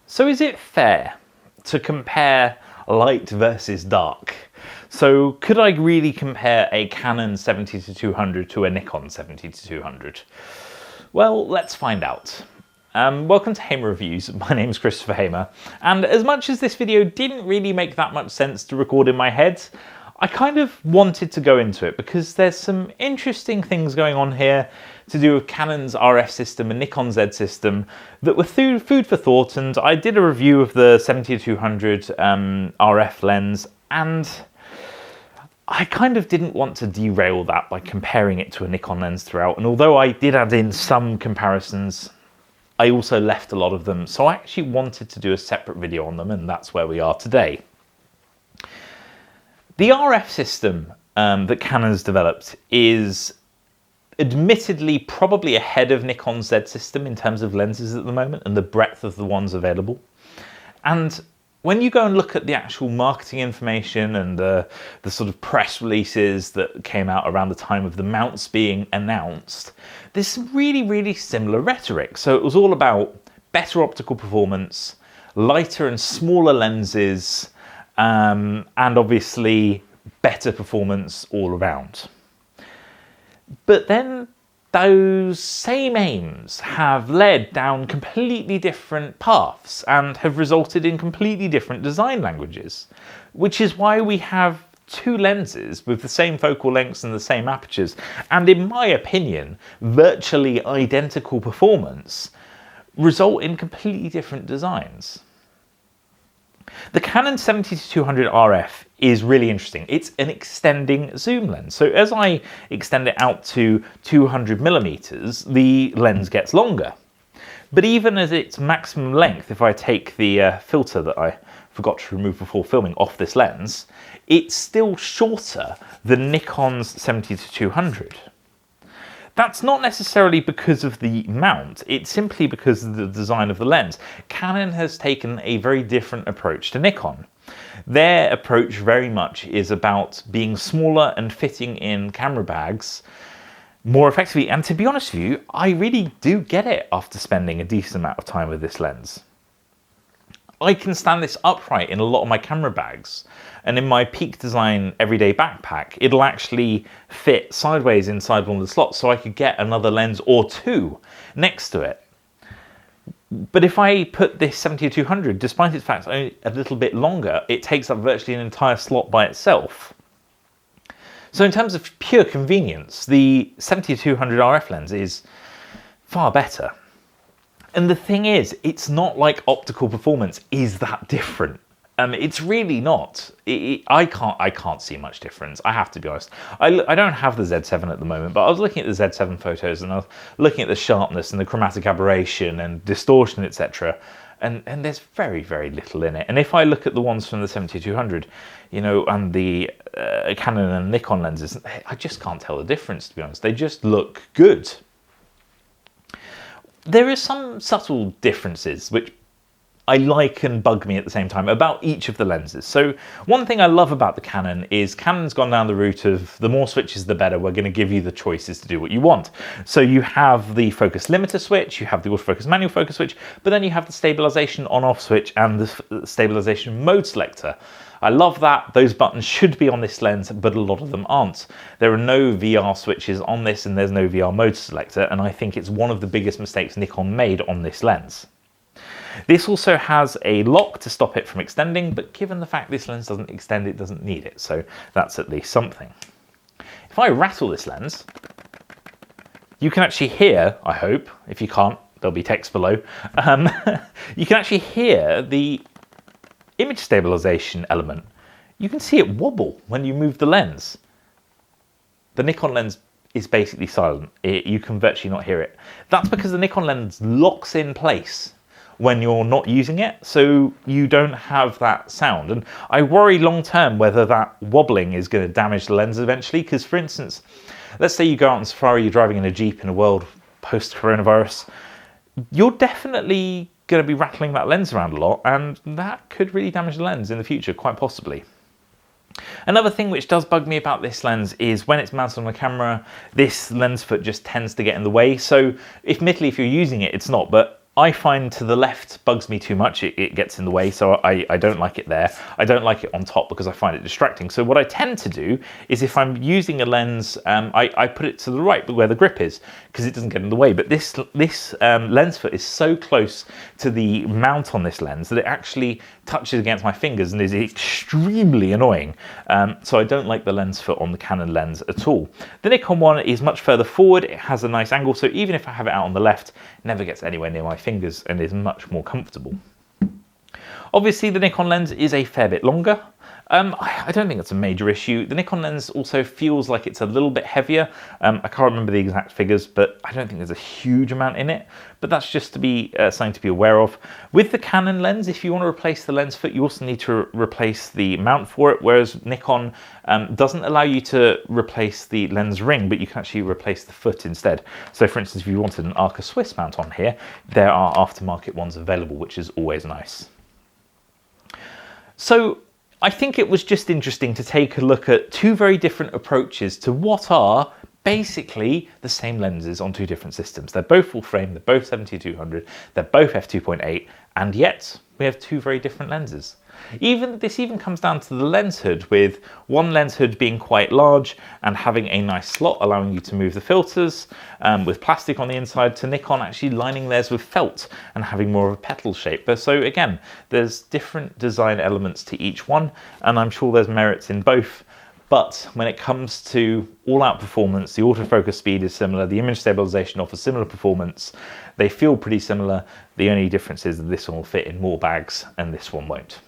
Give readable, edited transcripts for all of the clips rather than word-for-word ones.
So is it fair to compare light versus dark? So could I really compare a Canon 70-200 to a Nikon 70-200? Well, let's find out. Welcome to Hamer Reviews. My name is Christopher Hamer, and as much as this video didn't really make that much sense to record in my head, I kind of wanted to go into it because there's some interesting things going on here to do with Canon's RF system and Nikon Z system that were food for thought, and I did a review of the 70-200 RF lens, and I kind of didn't want to derail that by comparing it to a Nikon lens throughout, and although I did add in some comparisons, I also left a lot of them, so I actually wanted to do a separate video on them, and that's where we are today. The RF system that Canon's developed is admittedly probably ahead of Nikon Z system in terms of lenses at the moment and the breadth of the ones available. And when you go and look at the actual marketing information and the sort of press releases that came out around the time of the mounts being announced, there's some really similar rhetoric. So it was all about better optical performance, lighter and smaller lenses, and obviously better performance all around. But then those same aims have led down completely different paths and have resulted in completely different design languages, which is why we have two lenses with the same focal lengths and the same apertures, and in my opinion, virtually identical performance, result in completely different designs. The Canon 70-200 RF is really interesting. It's an extending zoom lens. So as I extend it out to 200mm, the lens gets longer. But even as its maximum length, if I take the filter that I forgot to remove before filming off this lens, it's still shorter than Nikon's 70-200. That's not necessarily because of the mount, it's simply because of the design of the lens. Canon has taken a very different approach to Nikon. Their approach very much is about being smaller and fitting in camera bags more effectively. And to be honest with you, I really do get it after spending a decent amount of time with this lens. I can stand this upright in a lot of my camera bags, and in my Peak Design everyday backpack, it'll actually fit sideways inside one of the slots, so I could get another lens or two next to it. But if I put this 70-200, despite its fact only a little bit longer, it takes up virtually an entire slot by itself. So in terms of pure convenience, the 70-200 RF lens is far better. And the thing is, it's not like optical performance is that different. It's really not. I can't see much difference, I have to be honest. I don't have the Z7 at the moment, but I was looking at the Z7 photos and I was looking at the sharpness and the chromatic aberration and distortion, etc. And there's very little in it. And if I look at the ones from the 70-200, you know, and the Canon and Nikon lenses, I just can't tell the difference, to be honest. They just look good. There are some subtle differences which I like and bug me at the same time about each of the lenses. So one thing I love about the Canon is Canon's gone down the route of the more switches the better. We're going to give you the choices to do what you want. So you have the focus limiter switch, you have the autofocus manual focus switch, but then you have the stabilisation on-off switch and the stabilisation mode selector. I love that. Those buttons should be on this lens, but a lot of them aren't. There are no VR switches on this and there's no VR mode selector, and I think it's one of the biggest mistakes Nikon made on this lens. This also has a lock to stop it from extending, but given the fact this lens doesn't extend, it doesn't need it, so that's at least something. If I rattle this lens, you can actually hear, I hope, if you can't, there'll be text below, you can actually hear the image stabilisation element. You can see it wobble when you move the lens. The Nikon lens is basically silent. You can virtually not hear it. That's because the Nikon lens locks in place when you're not using it, so you don't have that sound. And I worry long term whether that wobbling is going to damage the lens eventually, because for instance, let's say you go out on safari, you're driving in a Jeep in a world post-coronavirus, you're definitely going to be rattling that lens around a lot, and that could really damage the lens in the future, quite possibly. Another thing which does bug me about this lens is when it's mounted on the camera, this lens foot just tends to get in the way. So admittedly, if you're using it, it's not, but I find to the left bugs me too much. It gets in the way, so I don't like it there. I don't like it on top because I find it distracting. So what I tend to do is if I'm using a lens, I put it to the right where the grip is because it doesn't get in the way. But this lens foot is so close to the mount on this lens that it actually touches against my fingers and is extremely annoying. So I don't like the lens foot on the Canon lens at all. The Nikon one is much further forward. It has a nice angle, so even if I have it out on the left, it never gets anywhere near my fingers and is much more comfortable. Obviously the Nikon lens is a fair bit longer. I don't think it's a major issue. The Nikon lens also feels like it's a little bit heavier. I can't remember the exact figures, but I don't think there's a huge amount in it. But that's just to be something to be aware of. With the Canon lens, if you want to replace the lens foot, you also need to replace the mount for it, whereas Nikon doesn't allow you to replace the lens ring, but you can actually replace the foot instead. So for instance, if you wanted an Arca Swiss mount on here, there are aftermarket ones available, which is always nice. So I think it was just interesting to take a look at two very different approaches to what are basically the same lenses on two different systems. They're both full frame, they're both 70-200, they're both f2.8, and yet we have two very different lenses. This even comes down to the lens hood, with one lens hood being quite large and having a nice slot allowing you to move the filters with plastic on the inside, to Nikon actually lining theirs with felt and having more of a petal shape. But so again, there's different design elements to each one, and I'm sure there's merits in both. But when it comes to all-out performance, the autofocus speed is similar, the image stabilisation offers similar performance, they feel pretty similar. The only difference is that this one will fit in more bags and this one won't.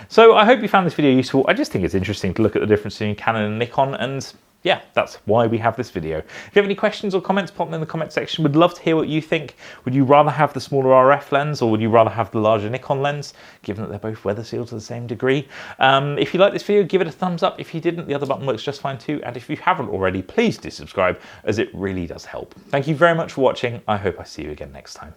So I hope you found this video useful. I just think it's interesting to look at the difference between Canon and Nikon, and yeah, that's why we have this video. If you have any questions or comments, pop them in the comment section. We'd love to hear what you think. Would you rather have the smaller RF lens, or would you rather have the larger Nikon lens, given that they're both weather sealed to the same degree? If you like this video, give it a thumbs up. If you didn't, the other button works just fine too. And if you haven't already, please do subscribe, as it really does help. Thank you very much for watching. I hope I see you again next time.